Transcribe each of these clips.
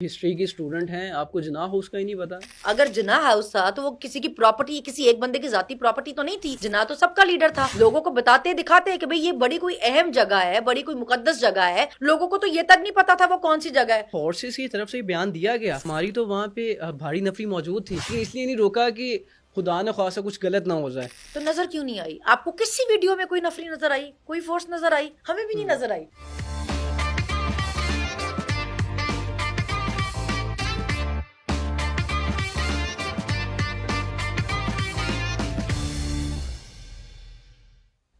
History की student हैं, आपको जिनाह हाउस का ही नहीं पता? अगर जिना हाउस था तो वो किसी की प्रॉपर्टी, किसी एक बंदे की जाती प्रॉपर्टी तो नहीं थी। जिना तो सबका लीडर था। लोगों को बताते दिखाते कि भाई ये बड़ी कोई अहम जगह है, बड़ी कोई मुकद्दस जगह है। लोगों को तो ये तक नहीं पता था वो कौन सी जगह है। फोर्सेस की तरफ से बयान दिया गया, हमारी तो वहाँ पे भारी नफरी मौजूद थी, ये इसलिए नहीं रोका कि खुदा न ख्वास्ता कुछ गलत ना हो जाए। तो नजर क्यों नहीं आई आपको? किसी वीडियो में कोई नफरी नजर आई, कोई फोर्स नजर आई? हमें भी नहीं नजर आई।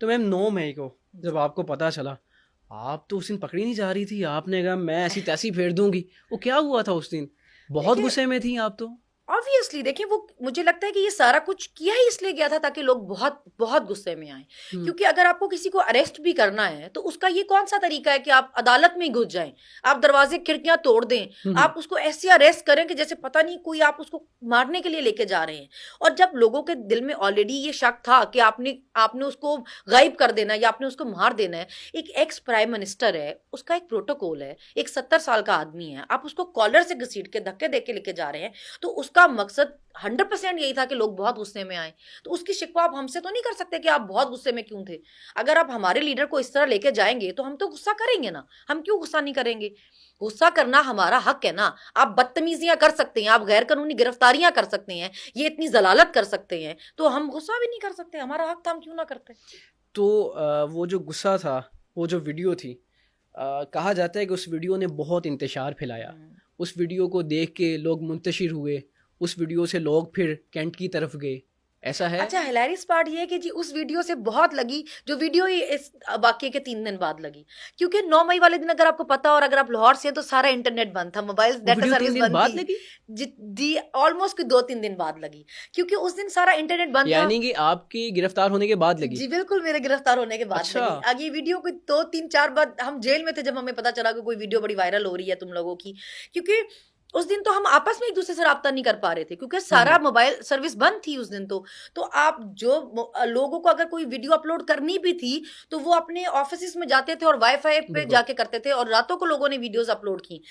तो मैम 9 मई को जब आपको पता चला, आप तो उस दिन पकड़ी नहीं जा रही थी, आपने कहा मैं ऐसी तैसी फेर दूंगी। वो क्या हुआ था उस दिन? बहुत देखिए, गुस्से में थी आप तो। ऑब्वियसली देखिए, वो मुझे लगता है कि ये सारा कुछ किया ही इसलिए गया था ताकि लोग बहुत बहुत गुस्से में आए। हम्म। क्योंकि अगर आपको किसी को अरेस्ट भी करना है तो उसका ये कौन सा तरीका है कि आप अदालत में ही घुस जाएं, आप दरवाजे खिड़कियां तोड़ दें, हम्म। आप उसको ऐसे अरेस्ट करें कि जैसे पता नहीं कोई आप उसको मारने के लिए लेके जा रहे हैं। और जब लोगों के दिल में ऑलरेडी ये शक था कि आपने आपने उसको गायब कर देना है या आपने उसको मार देना है। एक एक्स प्राइम मिनिस्टर है, उसका एक प्रोटोकॉल है, एक 70 साल का आदमी है, आप उसको कॉलर से घसीट के धक्के दे के लेके जा रहे हैं। तो उसका मकसद 100% यही था कि लोग बहुत गुस्से में आए। तो उसकी शिकवा आप हमसे तो नहीं कर सकते कि आप बहुत गुस्से में क्यों थे। अगर आप हमारे लीडर को इस तरह लेके जाएंगे तो हम तो गुस्सा करेंगे ना, हम क्यों गुस्सा नहीं करेंगे? गुस्सा करना हमारा हक है ना। आप बदतमीजियां कर सकते हैं, आप गैर कानूनी गिरफ्तारियां कर सकते हैं, ये इतनी जलालत कर सकते हैं, तो हम गुस्सा भी नहीं कर सकते? हमारा हक था, हम क्यों ना करते? तो वो जो गुस्सा था, वो जो वीडियो थी, कहा जाता है कि उस वीडियो ने बहुत इंतशार फैलाया। उस वीडियो को देख के लोग मुंतशिर हुए, उस वीडियो से लोग फिर कैंट की तरफ गए, ऐसा है? अच्छा, हिलेरियस पार्ट ये है कि जी उस वीडियो से बहुत लगी, जो वीडियो ही इस वाकये के 3 दिन बाद लगी। क्योंकि 9 मई वाले दिन अगर आपको पता हो और अगर आप लाहौर से हैं तो सारा इंटरनेट बंद था, मोबाइल वो डाटा वीडियो सर्विस 3 दिन बंद बाद थी। लगी? जी ऑलमोस्ट 2-3 दिन बाद लगी, क्योंकि उस दिन सारा इंटरनेट बंद था। यानी कि आपकी गिरफ्तार होने के बाद लगी? जी बिल्कुल, मेरे गिरफ्तार होने के बाद अच्छा। लगी। आगे वीडियो कोई 2-3-4 बाद हम जेल में थे जब हमें पता चला कि कोई वीडियो बड़ी वायरल हो रही है तुम लोगों की। क्योंकि उस दिन तो हम आपस में एक दूसरे से राब्ता नहीं कर पा रहे थे क्योंकि सारा मोबाइल सर्विस बंद थी उस दिन। तो आप जो लोगों को अगर कोई वीडियो अपलोड करनी भी थी तो वो अपने ऑफिस में जाते थे और वाईफाई पे बिल्कुल। जाके करते थे, और रातों को लोगों ने वीडियोस अपलोड की।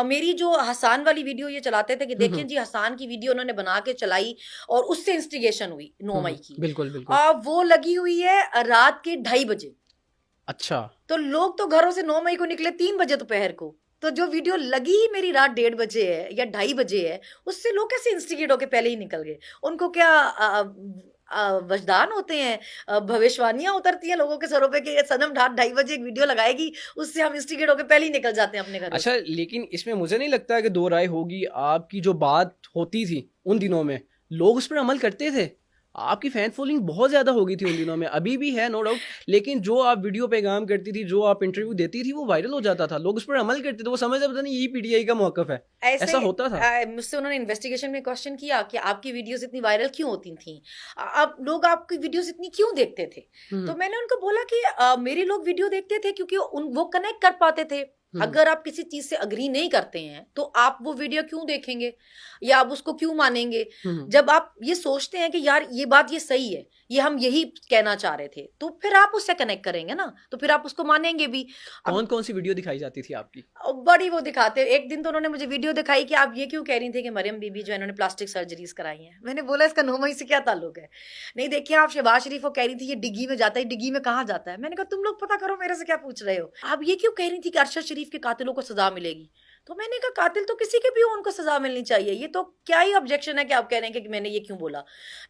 मेरी जो हसान वाली वीडियो ये चलाते थे कि देखें जी हसान की वीडियो उन्होंने बना के चलाई और उससे इंस्टिगेशन हुई 9 मई की। बिल्कुल बिल्कुल। वो लगी हुई है रात के 2:30 बजे। अच्छा। तो लोग तो घरों से 9 मई को निकले 3 बजे दोपहर को। तो जो वीडियो लगी मेरी रात 1:30 बजे है या 2:30 बजे है, उससे लोग कैसे इंस्टिगेट होके पहले ही निकल गए? उनको क्या वजदान होते हैं? भविष्यवाणियां उतरती हैं लोगों के सरों पे कि ये सनम रात 2:30 बजे एक वीडियो लगाएगी, उससे हम इंस्टिगेट होके पहले ही निकल जाते हैं अपने घरों अच्छा, से। लेकिन इसमें मुझे नहीं लगता कि दो राय होगी। आपकी जो बात होती थी उन दिनों में, लोग उस पर अमल करते थे। आपकी फैन फॉलोइंग बहुत ज्यादा हो गई थी उन दिनों में, अभी भी है नो डाउट। लेकिन जो आप वीडियो पैगाम करती थी, जो आप इंटरव्यू देती थी, वो वायरल हो जाता था, लोग उस पर अमल करते थे। वो समझते पता नहीं यही पीटीआई का मौकफ है। ऐसे ऐसा होता था। मुझसे उन्होंने इन्वेस्टिगेशन में क्वेश्चन किया कि आपकी वीडियोस इतनी वायरल क्यों होती थी, आप लोग आपकी वीडियोस इतनी क्यों देखते थे? हम्म। तो मैंने उनको बोला कि मेरे लोग वीडियो देखते थे क्योंकि वो कनेक्ट कर पाते थे। हम्म। अगर आप किसी चीज से अग्री नहीं करते हैं तो आप वो वीडियो क्यों देखेंगे या आप उसको क्यों मानेंगे? हम्म। जब आप ये सोचते हैं कि यार ये बात ये सही है, ये हम यही कहना चाह रहे थे, तो फिर आप उससे कनेक्ट करेंगे ना, तो फिर आप उसको मानेंगे भी। अब कौन कौन सी वीडियो दिखाई जाती थी आपकी? बड़ी वो दिखाते, एक दिन तो उन्होंने मुझे वीडियो दिखाई कि आप ये क्यों कह रही थी कि मरियम बीबी जो है इन्होंने प्लास्टिक सर्जरीज कराई हैं। मैंने बोला इसका 9 मई से क्या ताल्लुक है? नहीं देखिए, आप शहबाज शरीफ को कह रही थी ये डिग्गी में जाता है, डिग्गी में कहाँ जाता है? मैंने कहा तुम लोग पता करो, मेरे से क्या पूछ रहे हो? आप ये क्यों कह रही थी कि अरशद शरीफ के कातिलों को सजा मिलेगी? तो मैंने कहा कातिल तो किसी के भी हो, उनको सजा मिलनी चाहिए। ये तो क्या ही ऑब्जेक्शन है कि आप कह रहे हैं कि मैंने ये क्यों बोला?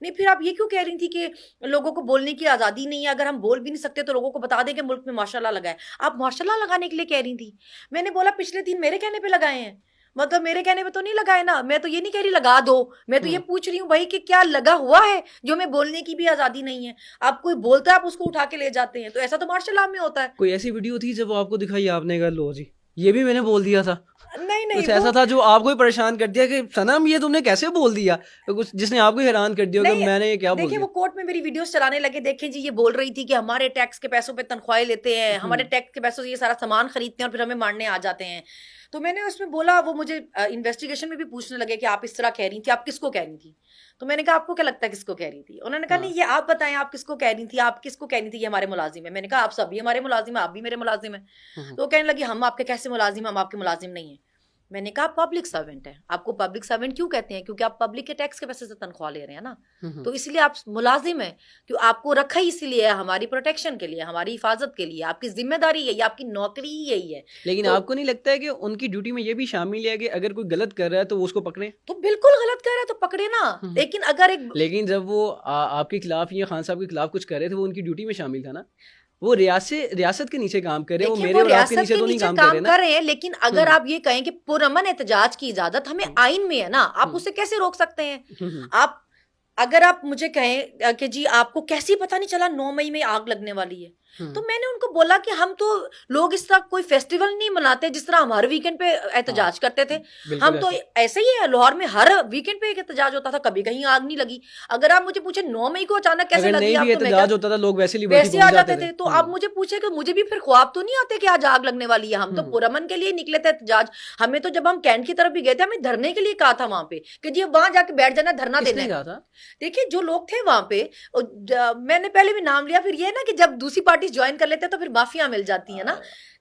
नहीं, फिर आप ये क्यों कह रही थी कि लोगों को बोलने की आजादी नहीं है, अगर हम बोल भी नहीं सकते तो लोगों को बता दें कि मुल्क में माशाल्लाह लगा है। आप माशाल्लाह लगाने के लिए कह रही थी। मैंने बोला पिछले 3 मेरे कहने पे लगाए हैं, मतलब मेरे कहने पे तो नहीं लगाए ना। मैं तो ये नहीं कह रही लगा दो, मैं तो ये पूछ रही हूँ भाई कि क्या लगा हुआ है जो मैं बोलने की भी आजादी नहीं है? आप कोई बोलता है आप उसको उठा के ले जाते हैं, तो ऐसा तो मार्शल लॉ में होता है। कोई ऐसी वीडियो थी जब वो आपको दिखाई, आपने कहा लो जी ये भी मैंने बोल दिया था? नहीं नहीं, कुछ वो ऐसा था जो आपको ही परेशान कर दिया कि सनम ये तुमने कैसे बोल दिया, कुछ जिसने आपको हैरान कर दिया कि नहीं, मैंने ये क्या बोल देखिए दिया? वो कोर्ट में मेरी वीडियोस चलाने लगे। देखें जी, ये बोल रही थी कि हमारे टैक्स के पैसों पे तनख्वाहें लेते हैं, हमारे टैक्स के पैसों से ये सारा सामान खरीदते हैं और फिर हमें मारने आ जाते हैं। तो मैंने उसमें बोला, वो मुझे इन्वेस्टिगेशन में भी पूछने लगे कि आप इस तरह कह रही थी, आप किसको कह रही थी? तो मैंने कहा आपको क्या लगता है किसको कह रही थी? उन्होंने कहा नहीं, ये आप बताएं आप किसको कह रही थी, आप किसको कह रही थी ये हमारे मुलाजिम है? मैंने कहा आप सभी हमारे मुलाजिम है, आप भी मेरे मुलाजिम है। तो वो कहने लगी हम आपके कैसे मुलाजिम, हम आपके मुलाजिम नहीं है। मैंने कहा आप पब्लिक सर्वेंट हैं, आपको पब्लिक सर्वेंट क्यों कहते हैं? क्योंकि आप पब्लिक के टैक्स के पैसे से तनख्वाह ले रहे हैं ना, तो इसलिए आप मुलाजिम हैं। क्यों आपको रखा ही इसीलिए है, हमारी प्रोटेक्शन के लिए, हमारी हिफाजत के लिए, आपकी जिम्मेदारी है, आपकी नौकरी ही यही है। लेकिन तो आपको नहीं लगता है कि उनकी ड्यूटी में ये भी शामिल है कि अगर कोई गलत कर रहा है तो वो उसको पकड़े? तो बिल्कुल गलत कर रहा है तो पकड़े ना, लेकिन अगर एक लेकिन जब वो आपके खिलाफ या खान साहब के खिलाफ कुछ कर रहे थे, वो उनकी ड्यूटी में शामिल था ना। वो रियासत के नीचे काम कर रहे हैं, वो मेरे और आपके नीचे तो नहीं काम कर रहे ना। कर रहे हैं, लेकिन अगर आप ये कहें कि पुरअमन एहतजाज की इजाजत हमें आइन में है ना, आप उसे कैसे रोक सकते हैं? आप अगर आप मुझे कहें कि जी आपको कैसे पता नहीं चला 9 मई में आग लगने वाली है, तो मैंने उनको बोला कि हम तो लोग इस तरह कोई फेस्टिवल नहीं मनाते जिस तरह हम हर वीकेंड पे एहतजाज करते थे। हम तो ऐसे ही है, लाहौर में हर वीकेंड पे एहतजाज होता था, कभी कहीं आग नहीं लगी। अगर आप मुझे पूछे 9 मई को अचानक कैसे लगी आग, तो एहतजाज होता था, लोग वैसे आ जाते थे। तो आप मुझे पूछे कि मुझे भी फिर ख्वाब तो नहीं आते कि आज आग लगने वाली है? हम तो पुरअमन के लिए निकले थे एहतजाज। हमें तो जब हम कैंट की तरफ भी गए थे, हमें धरने के लिए कहा था वहां पे कि जी वहां जाके बैठ जाना, धरना देना था। देखिए जो लोग थे वहां पे, मैंने पहले भी नाम लिया, फिर ये ना कि जब दूसरी पार्टी ज्वाइन कर लेते हैं तो फिर माफिया मिल जाती है ना।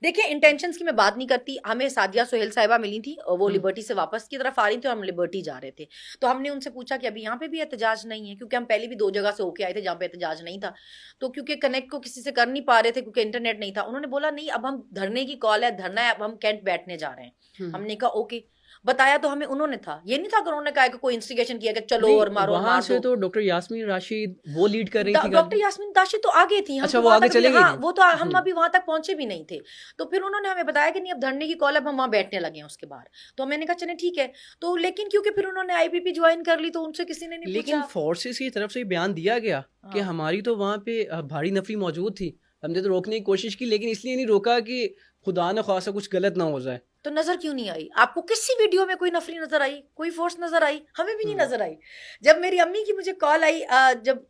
देखिए इंटेंशंस की मैं बात नहीं करती। हमें सादिया सोहेल साहिबा मिली थी, वो लिबर्टी से वापस की तरफ आ रही थी और हम लिबर्टी जा रहे थे। तो हमने उनसे पूछा कि अभी यहाँ पे भी एहतजाज नहीं है, क्योंकि हम पहले भी 2 जगह से होके आए थे जहाँ पे एहतजाज नहीं था। तो क्योंकि कनेक्ट को किसी से कर नहीं पा रहे थे क्योंकि इंटरनेट नहीं था, उन्होंने बोला नहीं अब हम धरने की कॉल है, धरना है, अब हम कैंट बैठने जा रहे हैं। हमने कहा ओके। बताया तो हमें उन्होंने था, ये नहीं था कि उन्होंने कहा कि कोई इंस्टिगेशन किया कि चलो और मारो, वहां से तो डॉक्टर यास्मीन राशिद वो लीड कर रही थी। डॉक्टर यास्मीन राशिद तो आगे थी। अच्छा, वो आगे चले गई। वो तो हम अभी वहां तक पहुंचे भी नहीं थे। तो फिर उन्होंने हमें बताया कि नहीं अब धरने की कॉल, अब हम वहां बैठने लगे हैं उसके बाहर। तो मैंने कहा चले ठीक है। तो लेकिन क्योंकि फिर उन्होंने आईपीपी ज्वाइन कर ली तो उनसे किसी ने नहीं पूछा। लेकिन फोर्सेस की तरफ से बयान दिया गया कि हमारी तो वहां पे भारी नफरी मौजूद थी, हमने तो रोकने की कोशिश की, लेकिन इसलिए नहीं रोका कि खुदा न ख्वास्ता कुछ गलत ना हो जाए। तो नजर क्यों नहीं आई आपको? किसी वीडियो में कोई नफरी नजर आई, कोई फोर्स नजर आई? हमें भी नहीं नजर आई। जब मेरी अम्मी की मुझे कॉल आई, जब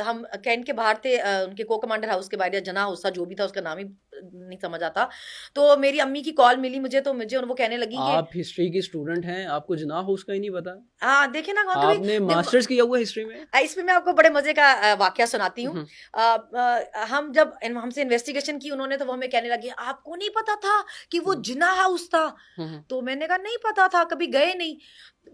हम कैंट के बाहर थे, उनके को कमांडर हाउस के बाहर, जना हाउस था, जो भी था उसका नाम ही नहीं समझ आता, तो मेरी अम्मी की कॉल मिली मुझे, तो मुझे वो कहने लगी कि आप हिस्ट्री की स्टूडेंट हैं, आपको जना हाउस का ही नहीं पता? हाँ देखिए ना, आपने मास्टर्स किया हुआ हिस्ट्री में। इसमें मैं आपको बड़े मजे का वाकया सुनाती हूँ। हम जब हमसे इन्वेस्टिगेशन की उन्होंने, तो वो हमें कहने लगे आपको नहीं पता था कि वो जिना हाउस था? तो मैंने कहा नहीं पता था, कभी गए नहीं।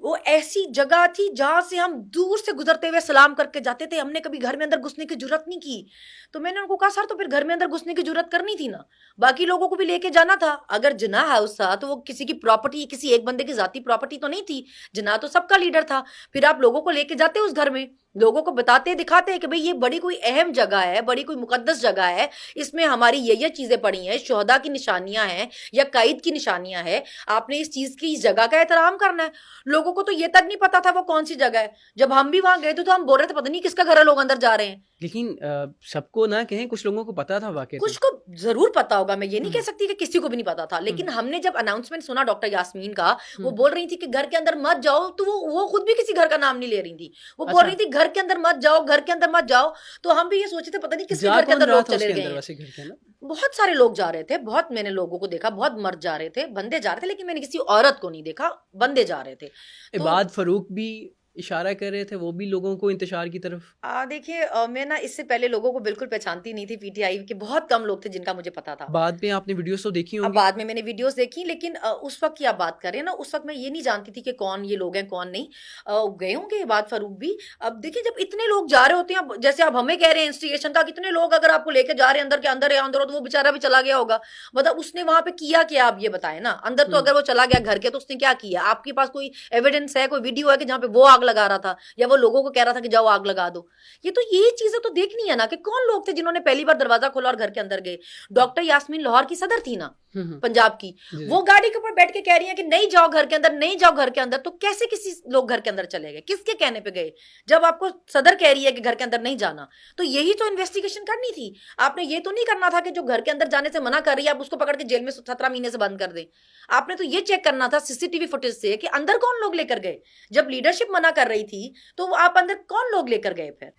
वो ऐसी जगह थी जहां से हम दूर से गुजरते हुए सलाम करके जाते थे, हमने कभी घर में अंदर घुसने की जरूरत नहीं की। तो मैंने उनको कहा सर तो फिर घर में अंदर घुसने की जरूरत करनी थी ना, बाकी लोगों को भी लेके जाना था। अगर जिना हाउस था तो वो किसी की प्रॉपर्टी, किसी एक बंदे की जाती प्रॉपर्टी तो नहीं थी। जिना तो सबका लीडर था। फिर आप लोगों को लेके जाते उस घर में, लोगों को बताते दिखाते कि भाई ये बड़ी कोई अहम जगह है, बड़ी कोई मुकद्दस जगह है, इसमें हमारी ये चीजें पड़ी हैं, शोहदा की निशानियां हैं या कैद की निशानियां हैं, आपने इस चीज की, इस जगह का एहतराम करना है। लोगों को तो ये तक नहीं पता था वो कौन सी जगह है। जब हम भी वहां गए थे तो हम बोल रहे थे पता नहीं किसका घर है, लोग अंदर जा रहे हैं। लेकिन सबको ना कहें, कुछ लोगों को पता था वाकई, कुछ को जरूर पता होगा, मैं ये नहीं कह सकती कि किसी को भी नहीं पता था। लेकिन हमने जब अनाउंसमेंट सुना डॉक्टर यास्मीन का, वो बोल रही थी कि घर के अंदर मत जाओ, तो वो खुद भी किसी घर का नाम नहीं ले रही थी। वो बोल रही थी घर के अंदर मत जाओ, घर के अंदर मत जाओ। तो हम भी ये सोचे थे पता नहीं किसके घर के अंदर लोग चले गए। बहुत सारे लोग जा रहे थे, बहुत मैंने लोगों को देखा, बहुत मर्द जा रहे थे, बंदे जा रहे थे, लेकिन मैंने किसी औरत को नहीं देखा, बंदे जा रहे थे। इबाद फरूक भी इशारा कर रहे थे, वो भी लोगों को इंतशार की तरफ। देखिए मैं ना इससे पहले लोगों को बिल्कुल पहचानती नहीं थी, पीटीआई के बहुत कम लोग थे जिनका मुझे पता था। बाद में आपने वीडियोस तो देखी होंगी? बाद में मैंने वीडियोस देखी, लेकिन उस वक्त की आप बात कर रहे हैं ना, उस वक्त मैं ये नहीं जानती थी कि कौन ये लोग हैं कौन नहीं। गए होंगे इबाद फरूक भी। अब देखिए जब इतने लोग जा रहे होते हैं, जैसे आप हमें कह रहे हैं इंस्टिगेशन का, कितने लोग अगर आपको लेके जा रहे हैं अंदर के अंदर या अंदर, तो वो बेचारा भी चला गया होगा। मतलब उसने वहां पे किया क्या, आप ये बताएं ना। अंदर तो अगर वो चला गया घर के, तो उसने क्या किया? आपके पास कोई एविडेंस है, कोई वीडियो है कि जहाँ पे वो आग लगा रहा था या वो लोगों को कह रहा था कि जाओ आग लगा दो? ये चीजें तो देखनी है ना कि कौन लोग थे जिन्होंने पहली बार दरवाजा खोला और घर के अंदर गए। डॉक्टर यास्मीन लाहौर की सदर थी ना, पंजाब की, वो गाड़ी के ऊपर बैठ के कह रही है कि नहीं जाओ घर के अंदर, नहीं जाओ घर के अंदर। तो कैसे किसी लोग घर के अंदर चले गए, किसके कहने पे गए? जब आपको सदर कह रही है कि घर के अंदर नहीं जाना, तो यही तो इन्वेस्टिगेशन करनी थी। आपने ये तो नहीं करना था कि जो घर के अंदर जाने से मना कर रही है आप उसको पकड़ के जेल में 17 महीने से बंद कर दें। आपने तो ये चेक करना था सीसीटीवी फुटेज से कि अंदर कौन लोग लेकर गए। जब लीडरशिप मना कर रही थी तो आप अंदर कौन लोग लेकर गए फिर?